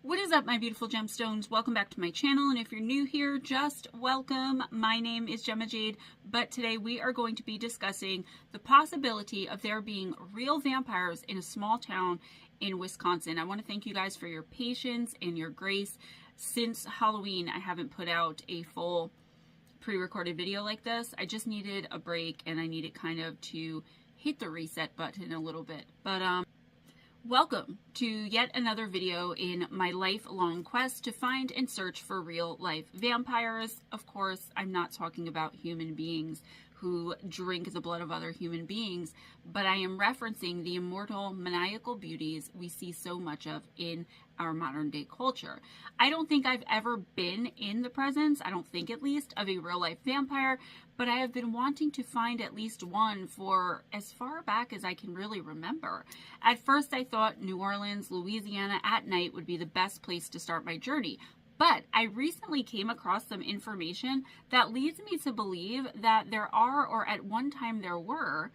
What is up, my beautiful gemstones? Welcome back to my channel, and if you're new here, just welcome. My name is Gemma Jade, but today we are going to be discussing the possibility of there being real vampires in a small town in Wisconsin. I want to thank you guys for your patience and your grace. Since Halloween, I haven't put out a full pre-recorded video like this. I just needed a break, and I needed kind of to hit the reset button a little bit. But welcome to yet another video in my lifelong quest to find and search for real life vampires. Of course, I'm not talking about human beings who drink the blood of other human beings, but I am referencing the immortal, maniacal beauties we see so much of in our modern day culture. I don't think I've ever been in the presence, I don't think at least, of a real life vampire, but I have been wanting to find at least one for as far back as I can really remember. At first I thought New Orleans, Louisiana at night would be the best place to start my journey. But I recently came across some information that leads me to believe that there are, or at one time there were,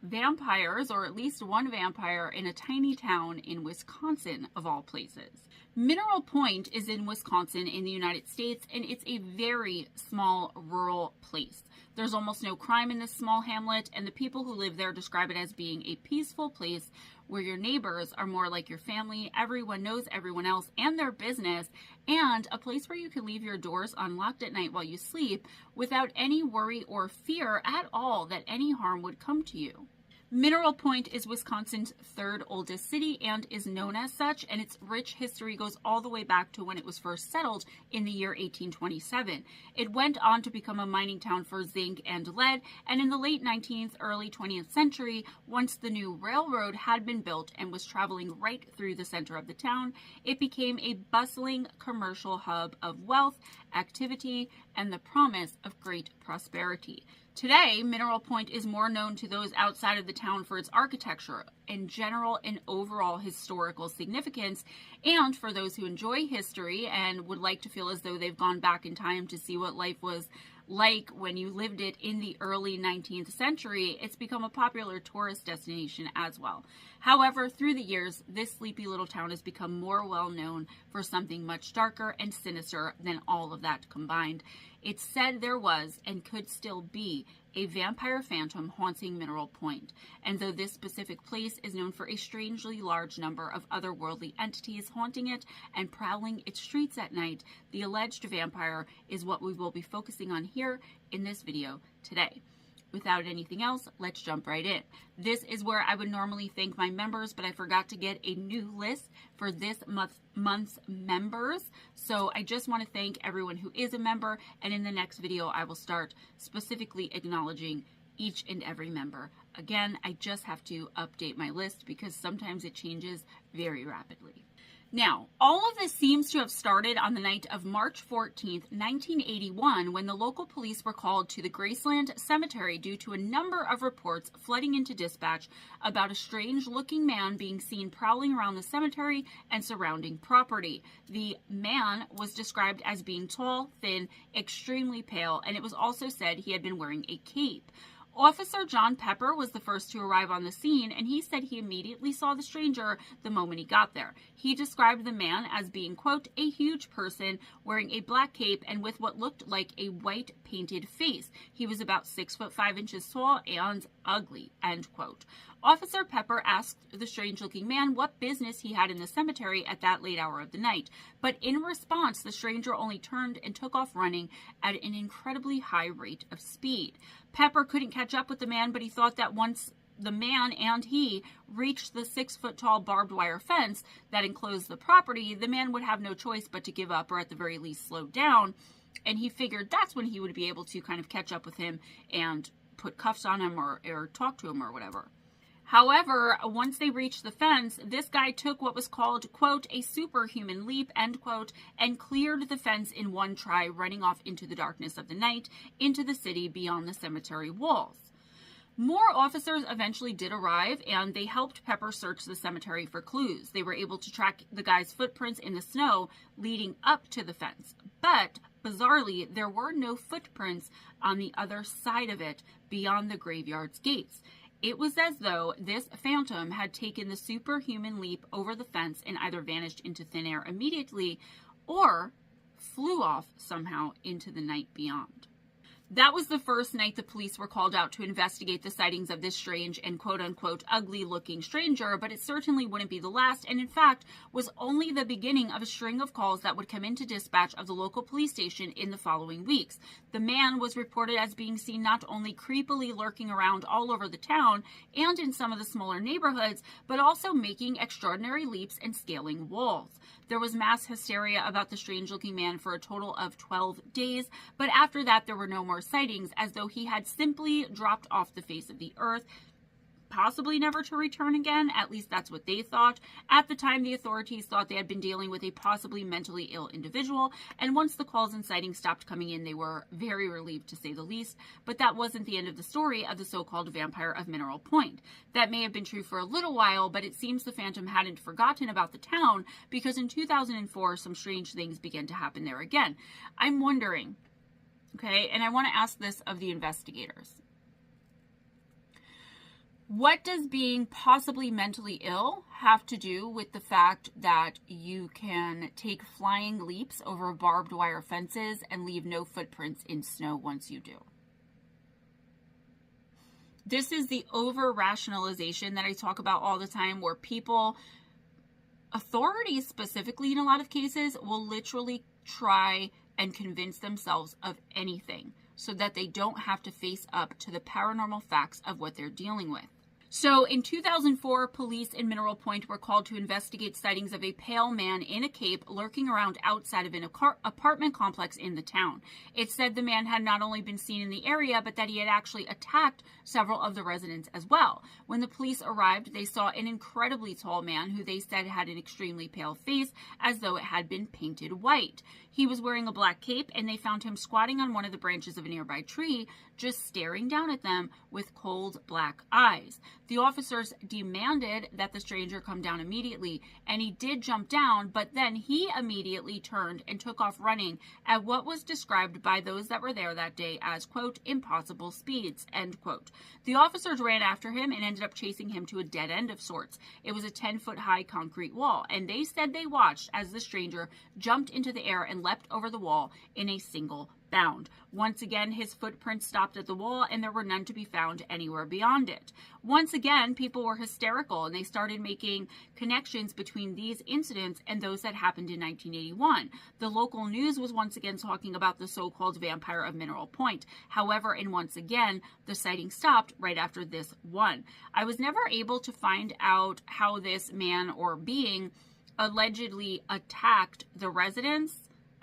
vampires, or at least one vampire in a tiny town in Wisconsin, of all places. Mineral Point is in Wisconsin in the United States, and it's a very small rural place. There's almost no crime in this small hamlet, and the people who live there describe it as being a peaceful place where your neighbors are more like your family, everyone knows everyone else and their business, and a place where you can leave your doors unlocked at night while you sleep without any worry or fear at all that any harm would come to you. Mineral Point is Wisconsin's third oldest city and is known as such, and its rich history goes all the way back to when it was first settled in the year 1827. It went on to become a mining town for zinc and lead, and in the late 19th, early 20th century, once the new railroad had been built and was traveling right through the center of the town, it became a bustling commercial hub of wealth, activity, and the promise of great prosperity. Today, Mineral Point is more known to those outside of the town for its architecture and general and overall historical significance, and for those who enjoy history and would like to feel as though they've gone back in time to see what life was like when you lived it in the early 19th century, it's become a popular tourist destination as well. However, through the years, this sleepy little town has become more well known for something much darker and sinister than all of that combined. It's said there was, and could still be, a vampire phantom haunting Mineral Point, and though this specific place is known for a strangely large number of otherworldly entities haunting it and prowling its streets at night, the alleged vampire is what we will be focusing on here in this video today. Without anything else, let's jump right in. This is where I would normally thank my members, but I forgot to get a new list for this month's members. So I just want to thank everyone who is a member, and in the next video, I will start specifically acknowledging each and every member. Again, I just have to update my list because sometimes it changes very rapidly. Now, all of this seems to have started on the night of March 14th, 1981, when the local police were called to the Graceland Cemetery due to a number of reports flooding into dispatch about a strange-looking man being seen prowling around the cemetery and surrounding property. The man was described as being tall, thin, extremely pale, and it was also said he had been wearing a cape. Officer John Pepper was the first to arrive on the scene, and he said he immediately saw the stranger the moment he got there. He described the man as being, quote, a huge person wearing a black cape and with what looked like a white painted face. He was about 6'5" tall and ugly, end quote. Officer Pepper asked the strange-looking man what business he had in the cemetery at that late hour of the night, but in response, the stranger only turned and took off running at an incredibly high rate of speed. Pepper couldn't catch up with the man, but he thought that once the man and he reached the 6-foot-tall barbed wire fence that enclosed the property, the man would have no choice but to give up, or at the very least slow down, and he figured that's when he would be able to kind of catch up with him and put cuffs on him or talk to him or whatever. However, once they reached the fence, this guy took what was called, quote, a superhuman leap, end quote, and cleared the fence in one try, running off into the darkness of the night, into the city beyond the cemetery walls. More officers eventually did arrive, and they helped Pepper search the cemetery for clues. They were able to track the guy's footprints in the snow leading up to the fence. But, bizarrely, there were no footprints on the other side of it beyond the graveyard's gates. It was as though this phantom had taken the superhuman leap over the fence and either vanished into thin air immediately or flew off somehow into the night beyond. That was the first night the police were called out to investigate the sightings of this strange and quote-unquote ugly-looking stranger, but it certainly wouldn't be the last, and in fact was only the beginning of a string of calls that would come into dispatch of the local police station in the following weeks. The man was reported as being seen not only creepily lurking around all over the town and in some of the smaller neighborhoods, but also making extraordinary leaps and scaling walls. There was mass hysteria about the strange-looking man for a total of 12 days, but after that there were no more sightings, as though he had simply dropped off the face of the earth, possibly never to return again. At least that's what they thought. At the time, the authorities thought they had been dealing with a possibly mentally ill individual, and once the calls and sightings stopped coming in, they were very relieved, to say the least. But that wasn't the end of the story of the so-called vampire of Mineral Point. That may have been true for a little while, but it seems the phantom hadn't forgotten about the town, because in 2004, some strange things began to happen there again. I'm wondering, okay, and I want to ask this of the investigators. What does being possibly mentally ill have to do with the fact that you can take flying leaps over barbed wire fences and leave no footprints in snow once you do? This is the over-rationalization that I talk about all the time, where people, authorities specifically in a lot of cases, will literally try and convince themselves of anything so that they don't have to face up to the paranormal facts of what they're dealing with. So in 2004, police in Mineral Point were called to investigate sightings of a pale man in a cape lurking around outside of an apartment complex in the town. It said the man had not only been seen in the area, but that he had actually attacked several of the residents as well. When the police arrived, they saw an incredibly tall man who they said had an extremely pale face, as though it had been painted white. He was wearing a black cape, and they found him squatting on one of the branches of a nearby tree, just staring down at them with cold black eyes. The officers demanded that the stranger come down immediately, and he did jump down, but then he immediately turned and took off running at what was described by those that were there that day as, quote, impossible speeds, end quote. The officers ran after him and ended up chasing him to a dead end of sorts. It was a 10-foot high concrete wall, and they said they watched as the stranger jumped into the air and leapt over the wall in a single bound. Once again, his footprints stopped at the wall, and there were none to be found anywhere beyond it. Once again, people were hysterical, and they started making connections between these incidents and those that happened in 1981. The local news was once again talking about the so-called vampire of Mineral Point. However, and once again, the sighting stopped right after this one. I was never able to find out how this man or being allegedly attacked the residents,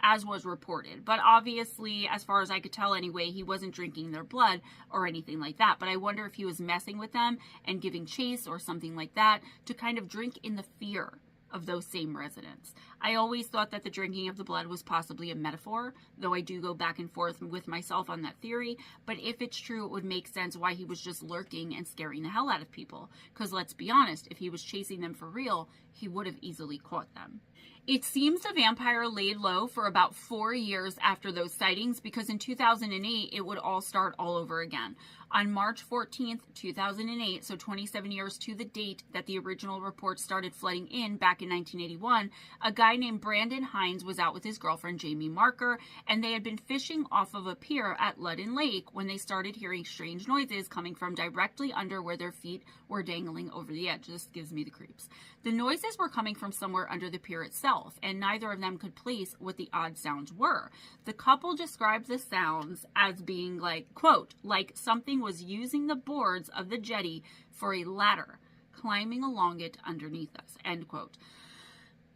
as was reported. But obviously, as far as I could tell anyway, he wasn't drinking their blood or anything like that. But I wonder if he was messing with them and giving chase or something like that to kind of drink in the fear of those same residents. I always thought that the drinking of the blood was possibly a metaphor, though I do go back and forth with myself on that theory. But if it's true, it would make sense why he was just lurking and scaring the hell out of people. Because let's be honest, if he was chasing them for real, he would have easily caught them. It seems the vampire laid low for about 4 years after those sightings, because in 2008, it would all start all over again. On March 14th, 2008, so 27 years to the date that the original report started flooding in back in 1981, a guy named Brandon Hines was out with his girlfriend Jamie Marker, and they had been fishing off of a pier at Ludden Lake when they started hearing strange noises coming from directly under where their feet were dangling over the edge. This gives me the creeps. The noises were coming from somewhere under the pier itself, and neither of them could place what the odd sounds were. The couple described the sounds as being like, quote, like something was using the boards of the jetty for a ladder, climbing along it underneath us, end quote.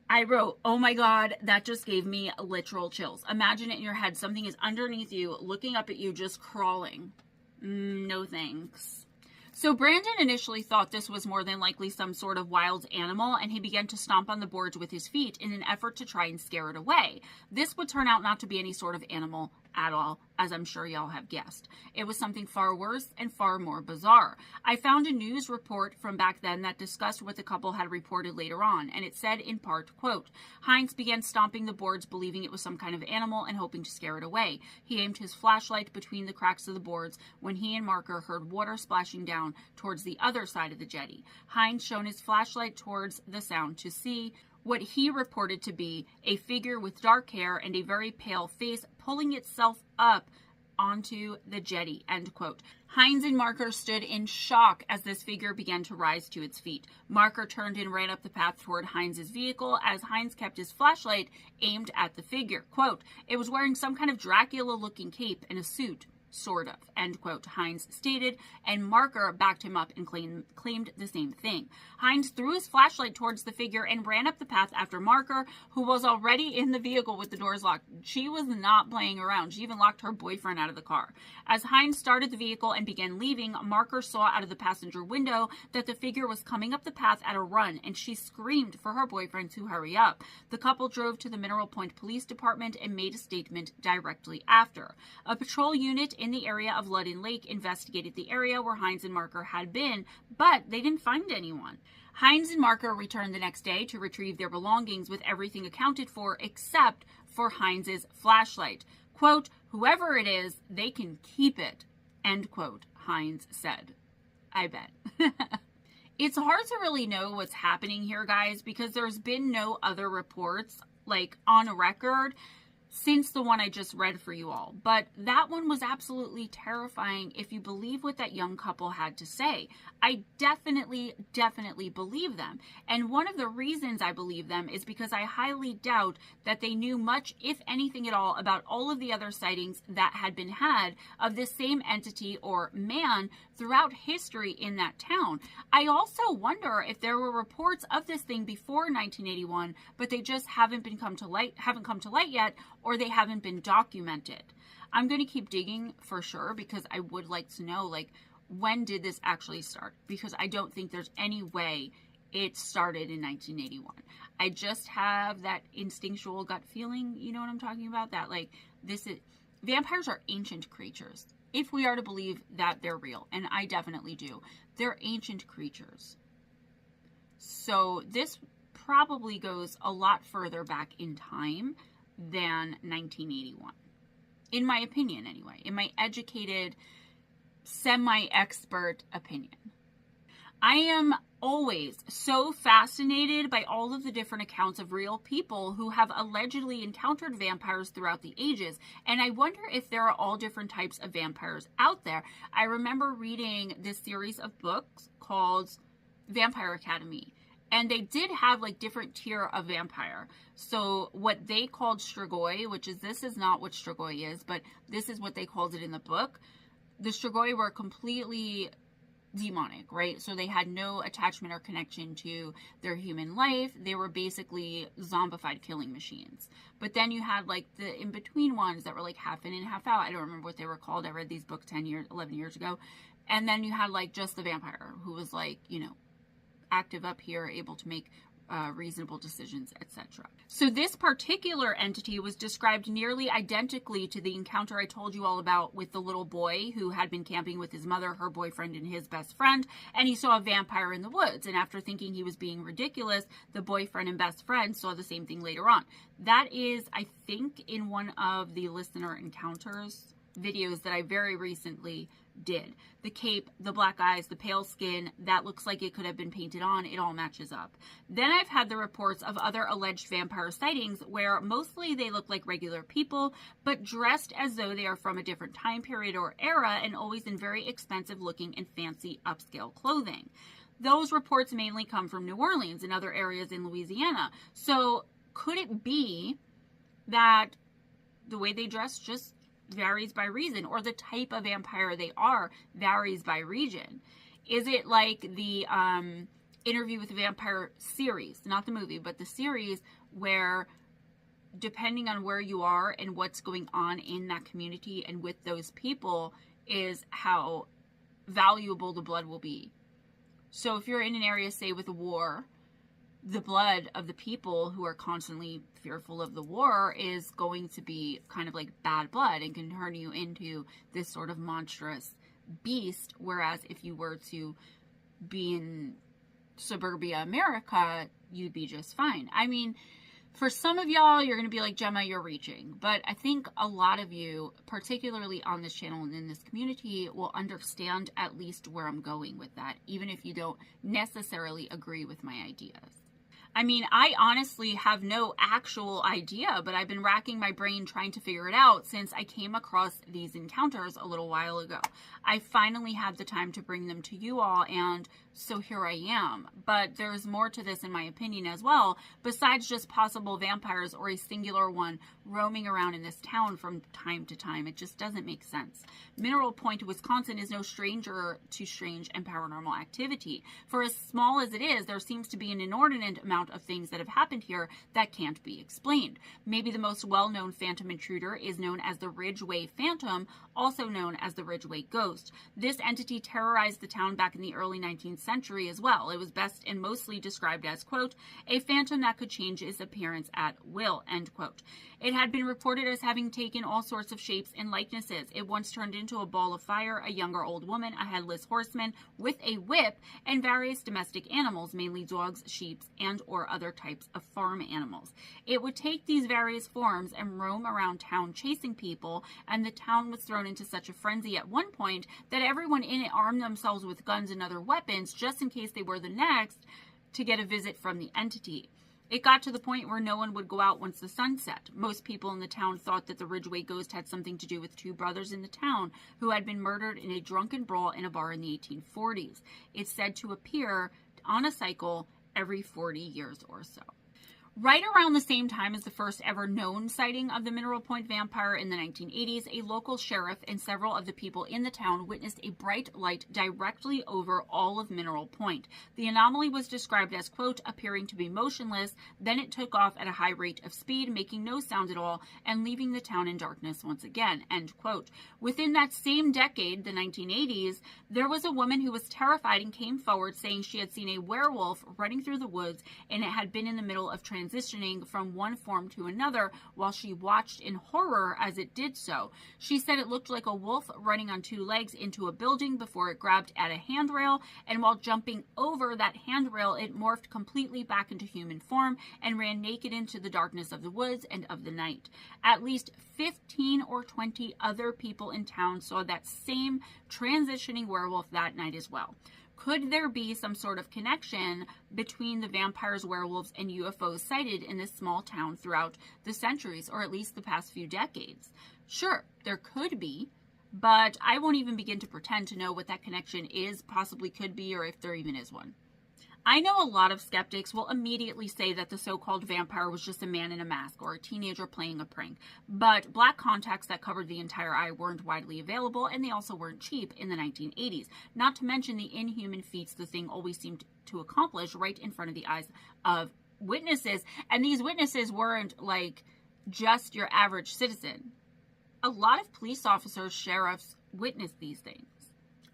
I wrote, oh my God, that just gave me literal chills. Imagine it in your head. Something is underneath you, looking up at you, just crawling. No thanks. So Brandon initially thought this was more than likely some sort of wild animal, and he began to stomp on the boards with his feet in an effort to try and scare it away. This would turn out not to be any sort of animal at all, as I'm sure y'all have guessed. It was something far worse and far more bizarre. I found a news report from back then that discussed what the couple had reported later on, and it said in part, quote, Hines began stomping the boards believing it was some kind of animal and hoping to scare it away. He aimed his flashlight between the cracks of the boards when he and Marker heard water splashing down towards the other side of the jetty. Hines shone his flashlight towards the sound to see what he reported to be a figure with dark hair and a very pale face pulling itself up onto the jetty, end quote. Hines and Marker stood in shock as this figure began to rise to its feet. Marker turned and ran up the path toward Hines's vehicle as Hines kept his flashlight aimed at the figure. Quote, it was wearing some kind of Dracula-looking cape and a suit. Sort of, end quote, Hines stated, and Marker backed him up and claimed the same thing. Hines threw his flashlight towards the figure and ran up the path after Marker, who was already in the vehicle with the doors locked. She was not playing around. She even locked her boyfriend out of the car. As Hines started the vehicle and began leaving, Marker saw out of the passenger window that the figure was coming up the path at a run, and she screamed for her boyfriend to hurry up. The couple drove to the Mineral Point Police Department and made a statement directly after. A patrol unit in the area of Ludden Lake investigated the area where Hines and Marker had been, but they didn't find anyone. Hines and Marker returned the next day to retrieve their belongings with everything accounted for except for Hines's flashlight. Quote, whoever it is, they can keep it, end quote, Hines said. I bet. It's hard to really know what's happening here, guys, because there's been no other reports, like, on a record since the one I just read for you all. But that one was absolutely terrifying if you believe what that young couple had to say. I definitely believe them. And one of the reasons I believe them is because I highly doubt that they knew much, if anything at all, about all of the other sightings that had been had of this same entity or man throughout history in that town. I also wonder if there were reports of this thing before 1981, but they just haven't come to light yet, or they haven't been documented. I'm going to keep digging for sure because I would like to know, like, when did this actually start? Because I don't think there's any way it started in 1981. I just have that instinctual gut feeling, you know what I'm talking about? That, like, vampires are ancient creatures. If we are to believe that they're real, and I definitely do, they're ancient creatures. So this probably goes a lot further back in time than 1981. In my opinion, anyway. In my educated, semi-expert opinion. I am always so fascinated by all of the different accounts of real people who have allegedly encountered vampires throughout the ages. And I wonder if there are all different types of vampires out there. I remember reading this series of books called Vampire Academy. And they did have, like, different tier of vampire. So what they called Strigoi, this is not what Strigoi is, but this is what they called it in the book. The Strigoi were completely demonic, right? So they had no attachment or connection to their human life. They were basically zombified killing machines. But then you had, like, the in-between ones that were, like, half in and half out. I don't remember what they were called. I read these books 11 years ago. And then you had, like, just the vampire who was, like, you know, active up here, able to make reasonable decisions, etc. So this particular entity was described nearly identically to the encounter I told you all about with the little boy who had been camping with his mother, her boyfriend, and his best friend, and he saw a vampire in the woods. And after thinking he was being ridiculous, the boyfriend and best friend saw the same thing later on. That is, I think, in one of the listener encounters videos that I very recently did. The cape, the black eyes, the pale skin, that looks like it could have been painted on. It all matches up. Then I've had the reports of other alleged vampire sightings where mostly they look like regular people, but dressed as though they are from a different time period or era and always in very expensive looking and fancy upscale clothing. Those reports mainly come from New Orleans and other areas in Louisiana. So could it be that the way they dress just varies by reason, or the type of vampire they are varies by region? Is it like the Interview with the Vampire series, not the movie, but the series, where depending on where you are and what's going on in that community and with those people is how valuable the blood will be? So if you're in an area, say, with a war, the blood of the people who are constantly fearful of the war is going to be kind of like bad blood and can turn you into this sort of monstrous beast. Whereas if you were to be in suburbia America, you'd be just fine. I mean, for some of y'all, you're going to be like, Gemma, you're reaching. But I think a lot of you, particularly on this channel and in this community, will understand at least where I'm going with that, even if you don't necessarily agree with my ideas. I mean, I honestly have no actual idea, but I've been racking my brain trying to figure it out since I came across these encounters a little while ago. I finally had the time to bring them to you all, and so here I am. But there's more to this in my opinion as well, besides just possible vampires or a singular one roaming around in this town from time to time. It just doesn't make sense. Mineral Point, Wisconsin is no stranger to strange and paranormal activity. For as small as it is, there seems to be an inordinate amount of things that have happened here that can't be explained. Maybe the most well-known phantom intruder is known as the Ridgeway Phantom, also known as the Ridgeway Ghost. This entity terrorized the town back in the early 19th century as well. It was best and mostly described as, quote, a phantom that could change its appearance at will, end quote. It had been reported as having taken all sorts of shapes and likenesses. It once turned into a ball of fire, a young or old woman, a headless horseman with a whip, and various domestic animals, mainly dogs, sheep, and or other types of farm animals. It would take these various forms and roam around town chasing people, and the town was thrown into such a frenzy at one point that everyone in it armed themselves with guns and other weapons just in case they were the next to get a visit from the entity. It got to the point where no one would go out once the sun set. Most people in the town thought that the Ridgeway Ghost had something to do with two brothers in the town who had been murdered in a drunken brawl in a bar in the 1840s. It's said to appear on a cycle every 40 years or so. Right around the same time as the first ever known sighting of the Mineral Point vampire in the 1980s, a local sheriff and several of the people in the town witnessed a bright light directly over all of Mineral Point. The anomaly was described as, quote, appearing to be motionless, then it took off at a high rate of speed, making no sound at all, and leaving the town in darkness once again, end quote. Within that same decade, the 1980s, there was a woman who was terrified and came forward saying she had seen a werewolf running through the woods, and it had been in the middle of transitioning from one form to another while she watched in horror as it did so. She said it looked like a wolf running on two legs into a building before it grabbed at a handrail, and while jumping over that handrail, it morphed completely back into human form and ran naked into the darkness of the woods and of the night. At least 15 or 20 other people in town saw that same transitioning werewolf that night as well. Could there be some sort of connection between the vampires, werewolves, and UFOs sighted in this small town throughout the centuries, or at least the past few decades? Sure, there could be, but I won't even begin to pretend to know what that connection is, possibly could be, or if there even is one. I know a lot of skeptics will immediately say that the so-called vampire was just a man in a mask or a teenager playing a prank, but black contacts that covered the entire eye weren't widely available, and they also weren't cheap in the 1980s, not to mention the inhuman feats the thing always seemed to accomplish right in front of the eyes of witnesses, and these witnesses weren't like just your average citizen. A lot of police officers, sheriffs witnessed these things.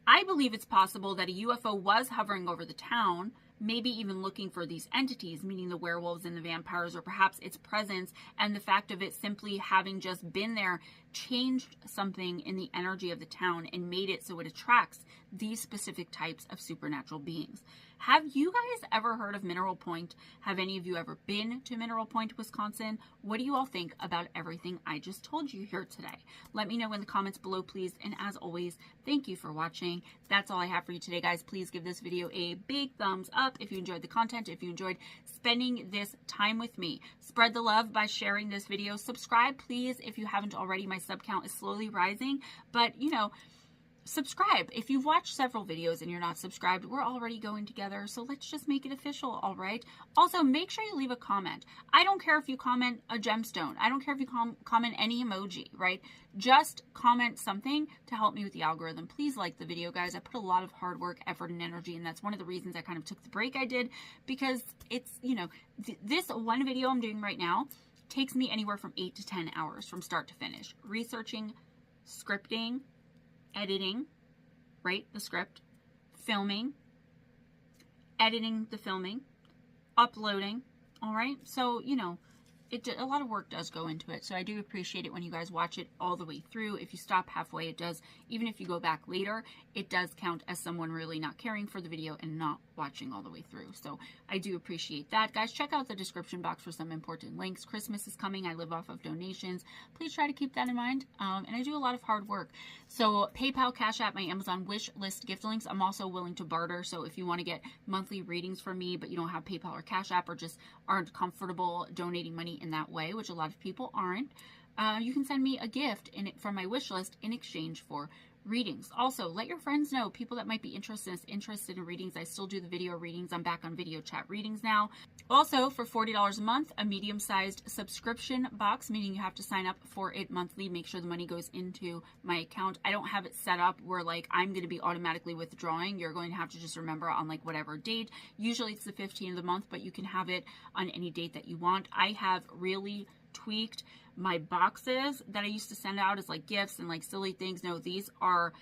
I believe it's possible that a UFO was hovering over the town, maybe even looking for these entities, meaning the werewolves and the vampires, or perhaps its presence and the fact of it simply having just been there changed something in the energy of the town and made it so it attracts these specific types of supernatural beings. Have you guys ever heard of Mineral Point? Have any of you ever been to Mineral Point, Wisconsin? What do you all think about everything I just told you here today? Let me know in the comments below, please. And as always, thank you for watching. That's all I have for you today, guys. Please give this video a big thumbs up if you enjoyed the content, if you enjoyed spending this time with me. Spread the love by sharing this video. Subscribe, please, if you haven't already. My sub count is slowly rising, but you know, subscribe. If you've watched several videos and you're not subscribed, we're already going together, so let's just make it official, all right? Also, make sure you leave a comment. I don't care if you comment a gemstone. I don't care if you comment any emoji, right? Just comment something to help me with the algorithm. Please like the video, guys. I put a lot of hard work, effort, and energy, and that's one of the reasons I kind of took the break I did, because it's, you know, this one video I'm doing right now takes me anywhere from 8 to 10 hours from start to finish. Researching, scripting, editing, right, the script, filming, editing the filming, uploading. All right. So, you know, a lot of work does go into it. So I do appreciate it when you guys watch it all the way through. If you stop halfway, it does, even if you go back later, it does count as someone really not caring for the video and not watching all the way through. So I do appreciate that. Guys, check out the description box for some important links. Christmas is coming. I live off of donations. Please try to keep that in mind. And I do a lot of hard work. So PayPal, Cash App, my Amazon wish list gift links. I'm also willing to barter. So if you want to get monthly readings from me, but you don't have PayPal or Cash App or just aren't comfortable donating money in that way, which a lot of people aren't, you can send me a gift from my wish list in exchange for readings. Also, let your friends know, people that might be interested in readings. I still do the video readings. I'm back on video chat readings now. Also, for $40 a month, a medium-sized subscription box, meaning you have to sign up for it monthly. Make sure the money goes into my account. I don't have it set up where like I'm going to be automatically withdrawing. You're going to have to just remember on like whatever date. Usually it's the 15th of the month, but you can have it on any date that you want. I have really tweaked my boxes that I used to send out as like gifts and like silly things. No, these are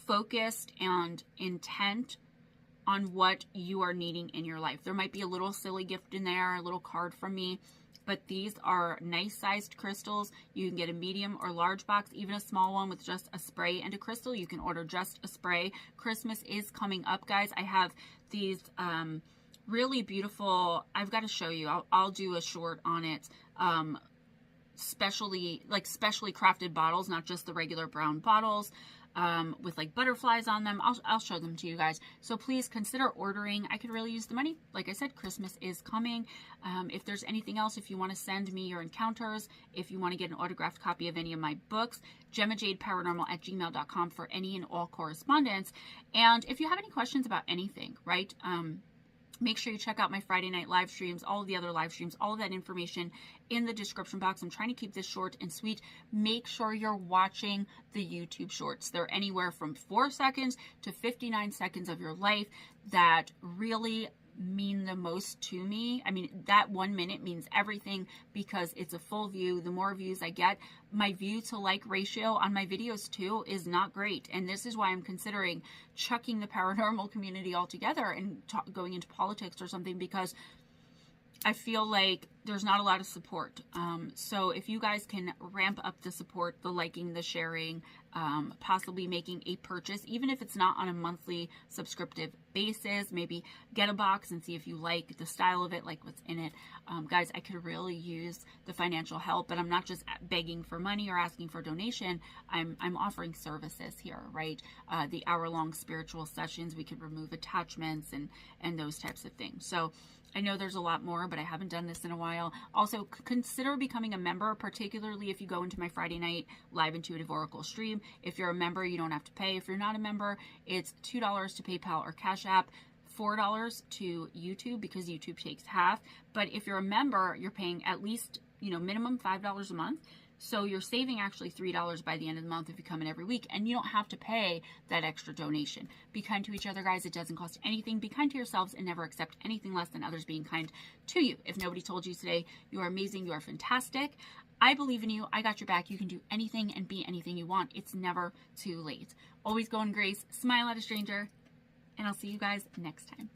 focused and intent on what you are needing in your life. There might be a little silly gift in there, a little card from me, but these are nice sized crystals. You can get a medium or large box, even a small one with just a spray and a crystal. You can order just a spray. Christmas is coming up, guys. I have these really beautiful, I've got to show you. I'll do a short on it. Specially crafted bottles, not just the regular brown bottles, with like butterflies on them. I'll show them to you guys. So please consider ordering. I could really use the money. Like I said, Christmas is coming. If there's anything else, if you want to send me your encounters, if you want to get an autographed copy of any of my books, GemmaJadeParanormal@gmail.com for any and all correspondence. And if you have any questions about anything, right? Make sure you check out my Friday night live streams, all of the other live streams, all of that information in the description box. I'm trying to keep this short and sweet. Make sure you're watching the YouTube shorts. They're anywhere from 4 seconds to 59 seconds of your life that really mean the most to me. I mean, that 1 minute means everything because it's a full view. The more views I get, my view to like ratio on my videos too is not great. And this is why I'm considering chucking the paranormal community altogether and going into politics or something, because I feel like there's not a lot of support. So if you guys can ramp up the support, the liking, the sharing, possibly making a purchase, even if it's not on a monthly subscriptive basis, maybe get a box and see if you like the style of it, like what's in it. Guys, I could really use the financial help, but I'm not just begging for money or asking for donation. I'm offering services here, right? The hour-long spiritual sessions, we could remove attachments and those types of things. So I know there's a lot more, but I haven't done this in a while. Also, consider becoming a member, particularly if you go into my Friday night live intuitive oracle stream. If you're a member, you don't have to pay. If you're not a member, it's $2 to PayPal or Cash App, $4 to YouTube because YouTube takes half. But if you're a member, you're paying at least, minimum $5 a month. So you're saving actually $3 by the end of the month if you come in every week, and you don't have to pay that extra donation. Be kind to each other, guys. It doesn't cost anything. Be kind to yourselves and never accept anything less than others being kind to you. If nobody told you today, you are amazing, you are fantastic. I believe in you. I got your back. You can do anything and be anything you want. It's never too late. Always go in grace. Smile at a stranger, and I'll see you guys next time.